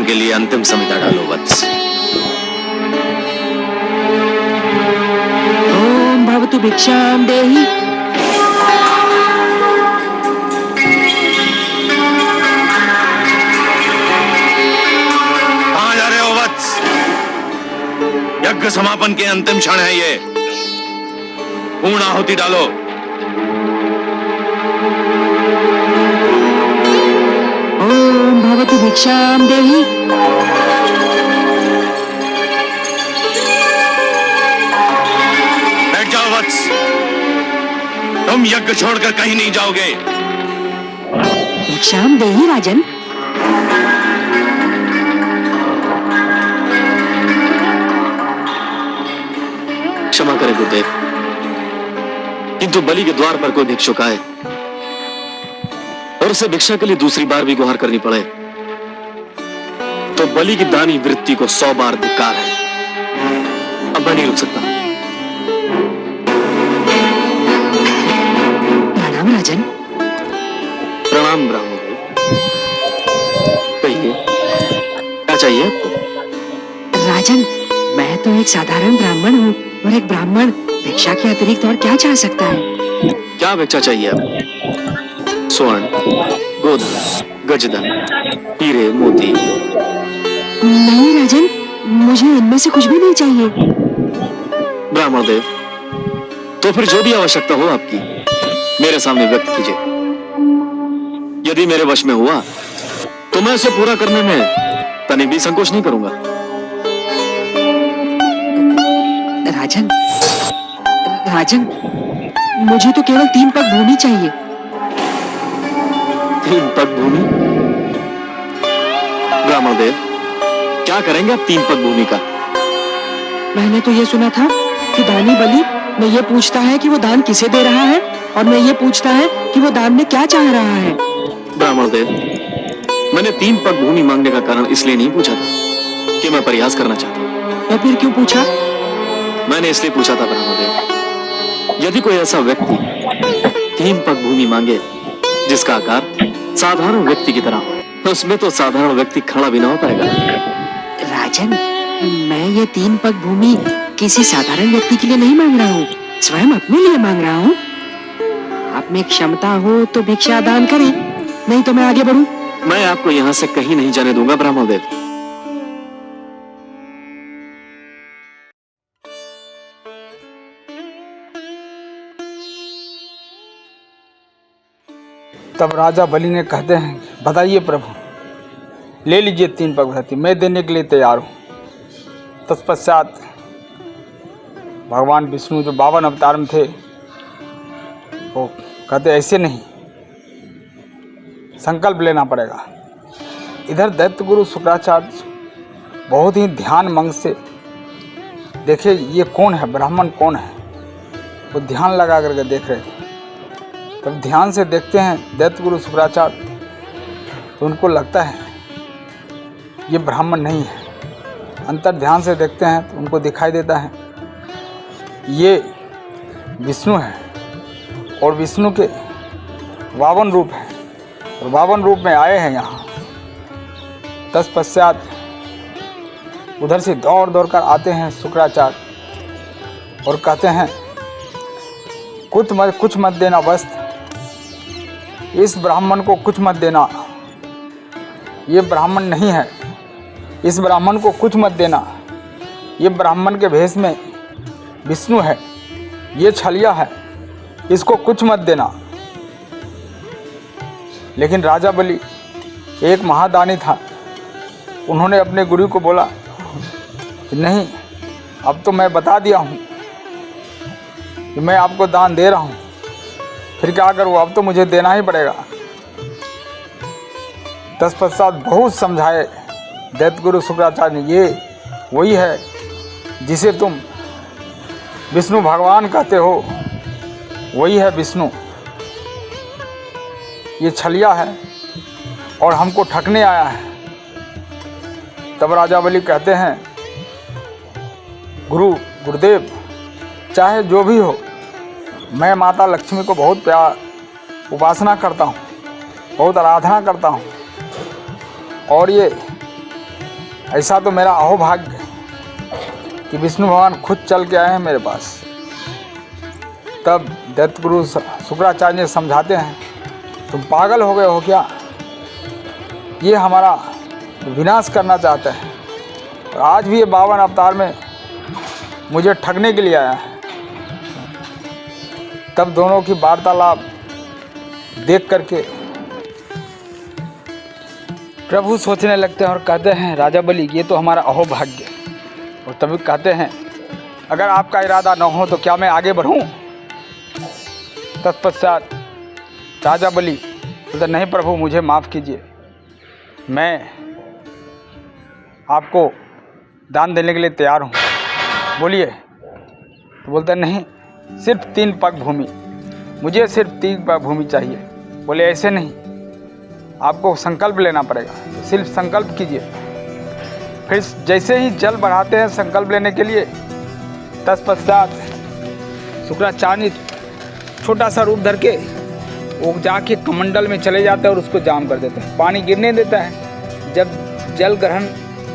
भोजन के लिए अंतिम संहिता डालो वत्स। ओम भवतु भिक्षाम देहि। कहां जा रहे हो वत्स? यज्ञ समापन के अंतिम क्षण है ये, पूर्ण आहुति डालो। ओम भवतु भिक्षाम देहि। बैठ जाओ वत्स, तुम यज्ञ छोड़कर कहीं नहीं जाओगे। भिक्षाम देहि राजन। क्षमा करें गुरुदेव, किंतु बलि के द्वार पर कोई भिक्षुक आए और उसे भिक्षा के लिए दूसरी बार भी गुहार करनी पड़े तो बलि की दानी वृत्ति को 100 बार धिक्कार है। अब मैं नहीं रुक सकता। प्रणाम राजन। प्रणाम ब्राह्मणदेव। कहिए, क्या चाहिए आपको? राजन, मैं तो एक साधारण ब्राह्मण हूँ और एक ब्राह्मण भिक्षा के अतिरिक्त और क्या चाह सकता है? क्या भिक्षा चाहिए आपको? स्वर्ण, गोधन, गजधन, हीरे, मोती? नहीं राजन, मुझे इनमें से कुछ भी नहीं चाहिए। ब्राह्मणदेव, तो फिर जो भी आवश्यकता हो आपकी मेरे सामने व्यक्त कीजिए। यदि मेरे वश में हुआ तो मैं उसे पूरा करने में तनिक भी संकोच नहीं करूंगा। राजन, राजन, मुझे तो केवल 3 पग भूमि चाहिए। 3 पग भूमि? ब्राह्मणदेव, क्या करेंगे आप 3 पग भूमि का? मैंने तो ये सुना था कि दानी बलि में ये पूछता है कि वो दान किसे दे रहा है और मैं ये पूछता है कि वो दान में क्या चाह रहा है। ब्राह्मणदेव, मैंने 3 पग भूमि मांगने का कारण इसलिए नहीं पूछा था कि मैं प्रयास करना चाहता हूं। तो फिर क्यों पूछा? मैंने इसलिए पूछा था ब्राह्मणदेव, यदि कोई ऐसा व्यक्ति 3 पग भूमि मांगे जिसका आकार साधारण व्यक्ति की तरह हो, उसमें तो साधारण व्यक्ति खड़ा भी ना हो पाएगा। राजन, मैं ये 3 पग भूमि किसी साधारण व्यक्ति के लिए नहीं मांग रहा हूँ, स्वयं अपने लिए मांग रहा हूँ। आप में क्षमता हो तो भिक्षा दान करें, नहीं तो मैं आगे बढ़ूं। मैं आपको यहाँ से कहीं नहीं जाने दूंगा ब्राह्मणदेव। तब राजा बलि ने कहते हैं, बताइए प्रभु, ले लीजिए 3 पग भृति, मैं देने के लिए तैयार हूँ। तत्पश्चात भगवान विष्णु जो 52 अवतार में थे वो कहते ऐसे नहीं, संकल्प लेना पड़ेगा। इधर दैत्य गुरु शुक्राचार्य बहुत ही ध्यान मंग से देखे ये कौन है, ब्राह्मण कौन है, वो ध्यान लगा करके देख रहे थे। तब ध्यान से देखते हैं दैत्य गुरु शुक्राचार्य, तो उनको लगता है ये ब्राह्मण नहीं है। अंतर ध्यान से देखते हैं तो उनको दिखाई देता है ये विष्णु है और विष्णु के 52 रूप हैं और 52 रूप में आए हैं यहाँ। तत्पश्चात उधर से दौड़ दौड़ कर आते हैं शुक्राचार्य और कहते हैं कुछ मत देना वस्त्र, इस ब्राह्मण को कुछ मत देना, ये ब्राह्मण नहीं है, इस ब्राह्मण को कुछ मत देना, ये ब्राह्मण के भेष में विष्णु है, ये छलिया है, इसको कुछ मत देना। लेकिन राजा बलि एक महादानी था, उन्होंने अपने गुरु को बोला कि नहीं, अब तो मैं बता दिया हूँ कि मैं आपको दान दे रहा हूँ, फिर क्या करूँ, अब तो मुझे देना ही पड़ेगा। तत्पश्चात बहुत समझाए दैत्य गुरु शुक्राचार्य ने, ये वही है जिसे तुम विष्णु भगवान कहते हो, वही है विष्णु, ये छलिया है और हमको ठगने आया है। तब राजा बलि कहते हैं, गुरुदेव, चाहे जो भी हो, मैं माता लक्ष्मी को बहुत प्यार उपासना करता हूँ, बहुत आराधना करता हूँ, और ये ऐसा तो मेरा अहोभाग्य है कि विष्णु भगवान खुद चल के आए हैं मेरे पास। तब दैत्य गुरु शुक्राचार्य जी समझाते हैं, तुम पागल हो गए हो क्या? ये हमारा विनाश करना चाहते हैं और आज भी ये 52 अवतार में मुझे ठगने के लिए आया है। तब दोनों की वार्तालाप देख करके प्रभु सोचने लगते हैं और कहते हैं, राजा बलि ये तो हमारा अहोभाग्य है। और तभी कहते हैं, अगर आपका इरादा न हो तो क्या मैं आगे बढ़ूं? तत्पश्चात राजा बलि बोलते, नहीं प्रभु मुझे माफ़ कीजिए, मैं आपको दान देने के लिए तैयार हूँ, बोलिए। तो बोलते नहीं, सिर्फ 3 पग भूमि, मुझे सिर्फ 3 पग भूमि चाहिए। बोले ऐसे नहीं, आपको संकल्प लेना पड़ेगा, सिर्फ संकल्प कीजिए। फिर जैसे ही जल बढ़ाते हैं संकल्प लेने के लिए, तत्पश्चात शुक्राचार्य छोटा सा रूप धर के वो जाके कमंडल में चले जाते हैं और उसको जाम कर देते हैं, पानी गिरने देता है। जब जल ग्रहण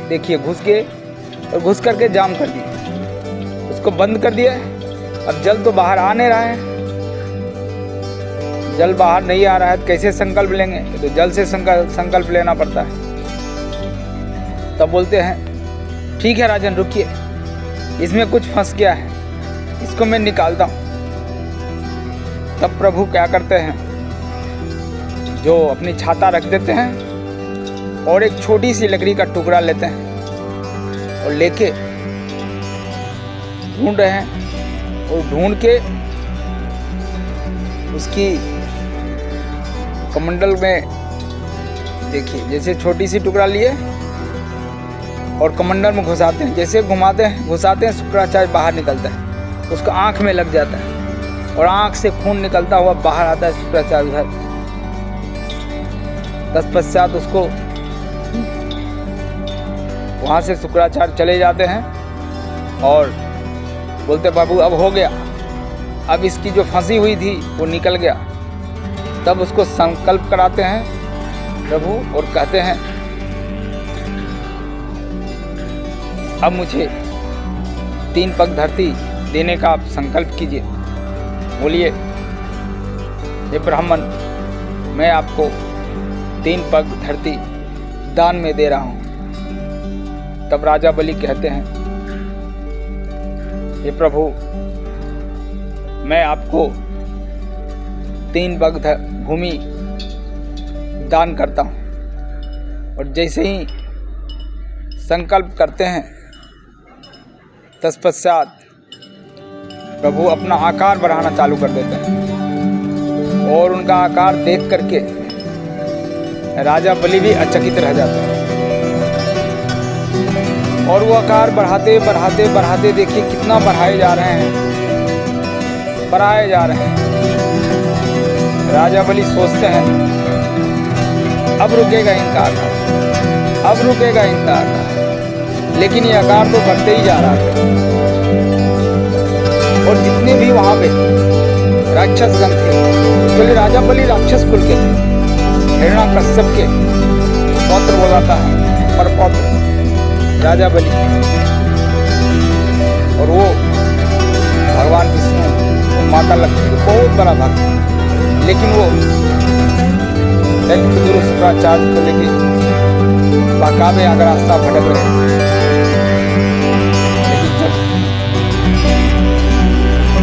देखिए घुस गए और घुस करके जाम कर दिए, उसको बंद कर दिया। अब जल तो बाहर आ नहीं रहा है, जल बाहर नहीं आ रहा है तो कैसे संकल्प लेंगे? तो जल से संकल्प लेना पड़ता है। तब बोलते हैं, ठीक है राजन रुकिए, इसमें कुछ फंस गया है, इसको मैं निकालता हूँ। तब प्रभु क्या करते हैं, जो अपनी छाता रख देते हैं और एक छोटी सी लकड़ी का टुकड़ा लेते हैं और लेके ढूंढ रहे हैं और ढूंढ के उसकी कमंडल में देखिए जैसे छोटी सी टुकड़ा लिए और कमंडल में घुसाते हैं, जैसे घुमाते हैं घुसाते हैं शुक्राचार्य बाहर निकलता है, उसका आँख में लग जाता है और आँख से खून निकलता हुआ बाहर आता है शुक्राचार्य घर। तत्पश्चात उसको वहाँ से शुक्राचार्य चले जाते हैं और बोलते बाबू अब हो गया, अब इसकी जो फंसी हुई थी वो निकल गया। तब उसको संकल्प कराते हैं प्रभु और कहते हैं, अब मुझे 3 पग धरती देने का आप संकल्प कीजिए, बोलिए। ये ब्राह्मण मैं आपको 3 पग धरती दान में दे रहा हूँ। तब राजा बलि कहते हैं, हे प्रभु मैं आपको 3 पग भूमि दान करता हूँ। और जैसे ही संकल्प करते हैं तत्पश्चात प्रभु अपना आकार बढ़ाना चालू कर देते हैं और उनका आकार देख करके राजा बलि भी अचकित रह जाते हैं। और वो आकार बढ़ाते बढ़ाते बढ़ाते देखिए कितना बढ़ाए जा रहे हैं, बढ़ाए जा रहे हैं। राजा बलि सोचते हैं अब रुकेगा इनका आकार, अब रुकेगा इनका आकार, लेकिन ये आकार तो बढ़ते ही जा रहा था। और जितने भी वहाँ पे राक्षसगण थे, चलिए राजा बलि राक्षस कुल के थे, हिरण्याकश्यप के पौत्र बोलाता है पर पौत्र राजा बलि, और वो भगवान विष्णु माता लक्ष्मी को बहुत बड़ा भक्त। लेकिन वो दैत्य गुरु शुक्राचार्य को लेके बाकावे अगर रास्ता भटक रहे। लेकिन जब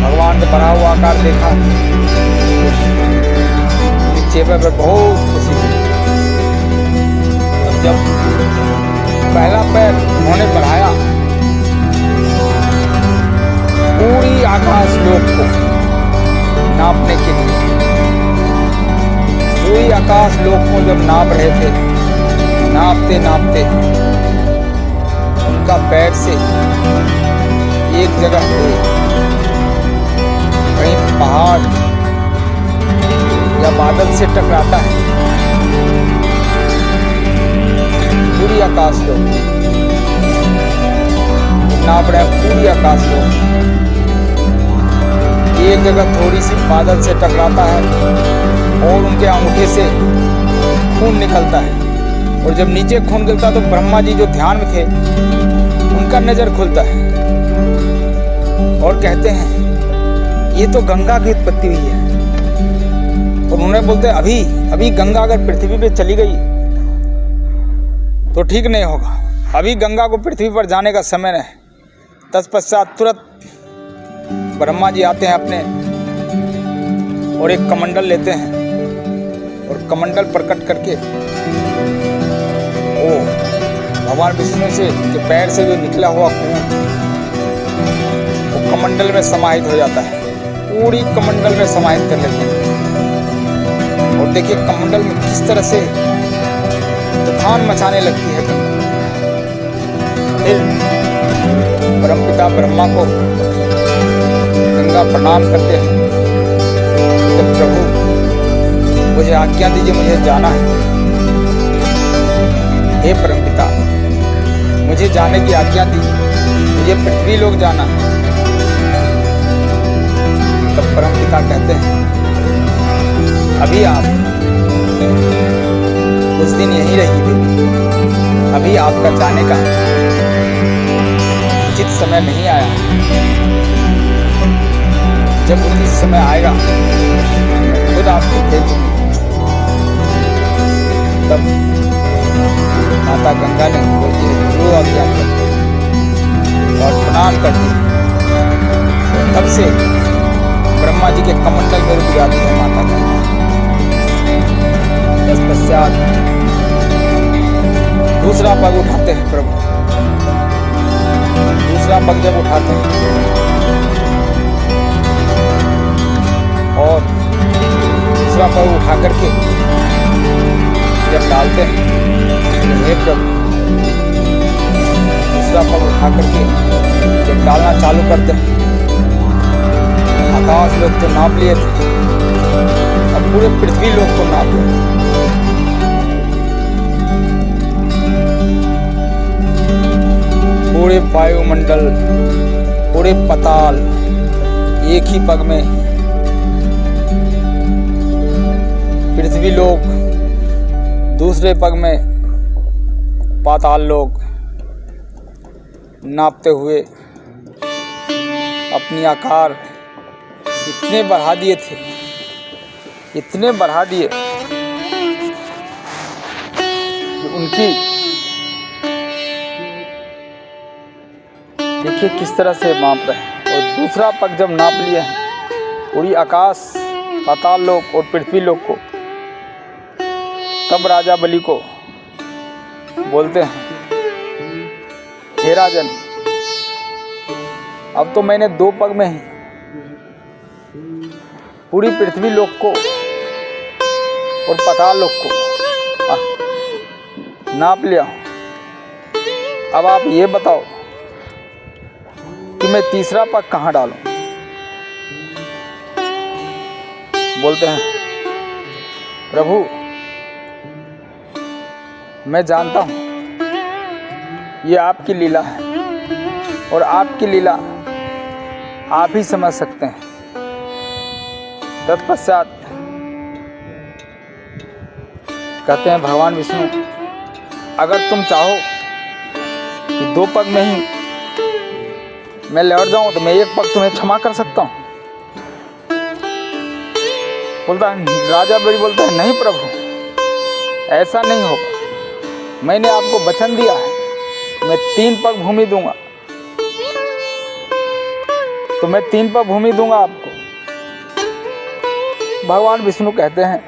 भगवान ने बढ़ा हुआ आकार देखा, चेहरे पर बहुत खुशी हुई। तब जब पहला पैर उन्होंने बढ़ाया, पूरी आकाश लोक को नापने के लिए, पूरी आकाश लोक को जब नाप रहे थे, नापते नापते उनका पैर से एक जगह पे कहीं पहाड़ या बादल से टकराता है। पूरी आकाश लोक नाप रहे, पूरी आकाश लोक एक जगह थोड़ी सी बादल से टकराता है और उनके अंगूठे से खून निकलता है। और जब नीचे खून गिरता तो ब्रह्मा जी जो ध्यान में थे उनका नजर खुलता है और कहते हैं ये तो गंगा की उत्पत्ति हुई है। और उन्हें बोलते हैं अभी गंगा अगर पृथ्वी पे चली गई तो ठीक नहीं होगा, अभी गंगा को पृथ्वी पर जाने का समय नहीं। तत्पश्चात तुरंत ब्रह्मा जी आते हैं अपने और एक कमंडल लेते हैं और कमंडल प्रकट करके वो भगवान विष्णु से के पैर से जो निकला हुआ खून वो कमंडल में समाहित हो जाता है, पूरी कमंडल में समाहित कर लेते हैं। और देखिए कमंडल में किस तरह से तूफान मचाने लगती है गंगा। फिर परमपिता ब्रह्मा को गंगा प्रणाम करते हैं, जब प्रभु मुझे आज्ञा दीजिए, मुझे जाना है। हे परमपिता मुझे जाने की आज्ञा दीजिए, मुझे पृथ्वी लोक जाना है। तब परमपिता कहते हैं अभी आप कुछ दिन यहीं रहिए, अभी आपका जाने का उचित समय नहीं आया। जब उचित समय आएगा खुद आपको भेजूंगी। तब माता गंगा ने बोलती है जो आज्ञा और प्रणाम करती है। तब से ब्रह्मा जी के कमंडल में रुक जाती है माता गंगा। तत्पश्चात दूसरा पग उठाते हैं प्रभु। दूसरा पग जब उठाते हैं और दूसरा पग उठा करके जब डालते हैं तो हे प्रभु, दूसरा पग उठा करके जब डालना चालू करते हैं, आकाश लोग तो नाप लिए थे, अब पूरे पृथ्वी लोग को नाप लिए। पूरे वायुमंडल, पूरे पताल एक ही पग में, पृथ्वी लोक दूसरे पग में, पाताल लोक नापते हुए अपनी आकार इतने बढ़ा दिए थे, इतने बढ़ा दिए कि उनकी देखिए किस तरह से माप रहे हैं। और दूसरा पग जब नाप लिए हैं पूरी आकाश, पाताल लोक और पृथ्वी लोक को, तब राजा बलि को बोलते हैं हे राजन, अब तो मैंने 2 पग में ही पूरी पृथ्वी लोक को और पाताल लोक को नाप लिया। अब आप ये बताओ कि मैं तीसरा पग कहाँ डालूं? बोलते हैं प्रभु मैं जानता हूं ये आपकी लीला है और आपकी लीला आप ही समझ सकते हैं। तत्पश्चात कहते हैं भगवान विष्णु, अगर तुम चाहो कि 2 पग में ही मैं लौट जाऊं तो मैं 1 पग तुम्हें क्षमा कर सकता हूं। बोलता है राजा बलि बोलता है नहीं प्रभु, ऐसा नहीं होगा। मैंने आपको वचन दिया है मैं 3 पग भूमि दूंगा, तो मैं 3 पग भूमि दूंगा आपको। भगवान विष्णु कहते हैं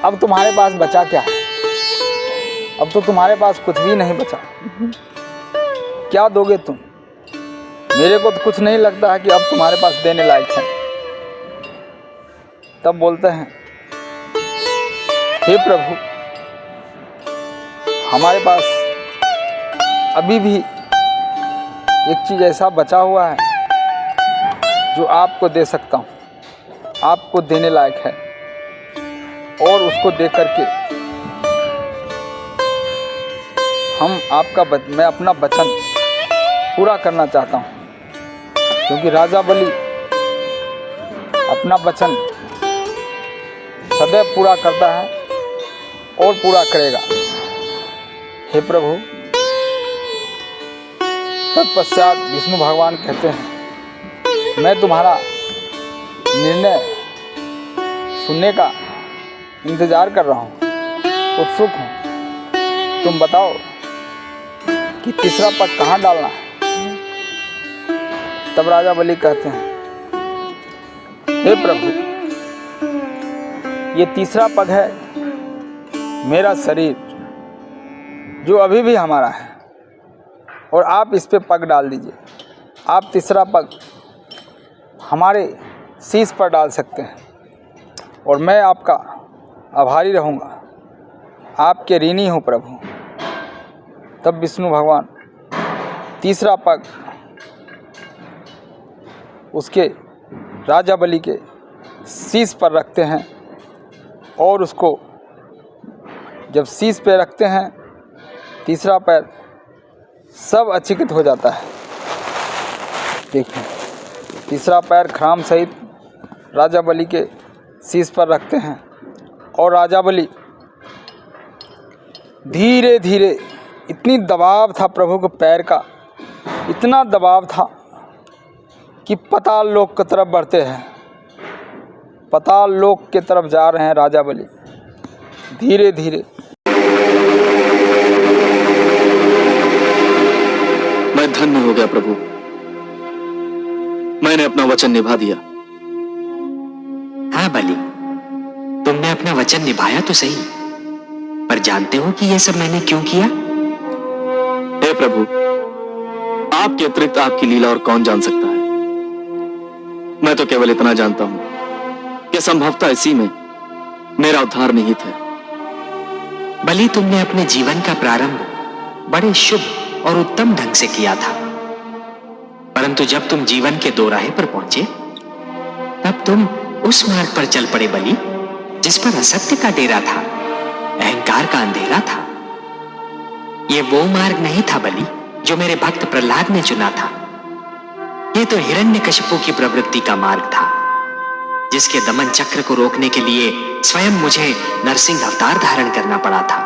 अब तुम्हारे पास बचा क्या है? अब तो तुम्हारे पास कुछ भी नहीं बचा, क्या दोगे तुम? मेरे को तो कुछ नहीं लगता है कि अब तुम्हारे पास देने लायक है। तब बोलते हैं हे प्रभु, हमारे पास अभी भी एक चीज़ ऐसा बचा हुआ है जो आपको दे सकता हूँ, आपको देने लायक है, और उसको दे करके मैं अपना वचन पूरा करना चाहता हूँ। क्योंकि राजा बलि अपना वचन सदैव पूरा करता है और पूरा करेगा। हे प्रभु, तत्पश्चात विष्णु भगवान कहते हैं, मैं तुम्हारा निर्णय सुनने का इंतजार कर रहा हूँ, उत्सुक हूँ। तुम बताओ कि तीसरा पग कहाँ डालना है। तब राजा बलि कहते हैं, हे प्रभु, ये तीसरा पग है मेरा शरीर, जो अभी भी हमारा है, और आप इस पे पग डाल दीजिए। आप तीसरा पग हमारे शीश पर डाल सकते हैं और मैं आपका आभारी रहूँगा, आपके ऋणी हूँ प्रभु। तब विष्णु भगवान तीसरा पग उसके राजा बलि के शीश पर रखते हैं और उसको जब शीश पे रखते हैं, तीसरा पैर सब अचकित हो जाता है। देखिए, तीसरा पैर खराम सहित राजा बलि के शीश पर रखते हैं और राजा बलि धीरे धीरे, इतनी दबाव था प्रभु के पैर का, इतना दबाव था कि पाताल लोक की तरफ बढ़ते हैं, पाताल लोक की तरफ जा रहे हैं राजा बलि धीरे धीरे। मैं धन्य हो गया प्रभु, मैंने अपना वचन निभा दिया। हाँ बलि, तुमने अपना वचन निभाया तो सही, पर जानते हो कि यह सब मैंने क्यों किया? हे प्रभु, आपके अतिरिक्त आपकी लीला और कौन जान सकता है। मैं तो केवल इतना जानता हूं कि संभवतः इसी में मेरा उद्धार निहित है। बलि, तुमने अपने जीवन का प्रारंभ बड़े शुभ और उत्तम ढंग से किया था, परंतु जब तुम जीवन के दोराहे पर पहुंचे, तब तुम उस मार्ग पर चल पड़े बलि, जिस पर असत्य का डेरा था, अहंकार का अंधेरा था। यह वो मार्ग नहीं था बलि जो मेरे भक्त प्रहलाद ने चुना था। यह तो हिरण्यकशिपु की प्रवृत्ति का मार्ग था, जिसके दमन चक्र को रोकने के लिए स्वयं मुझे नरसिंह अवतार धारण करना पड़ा था।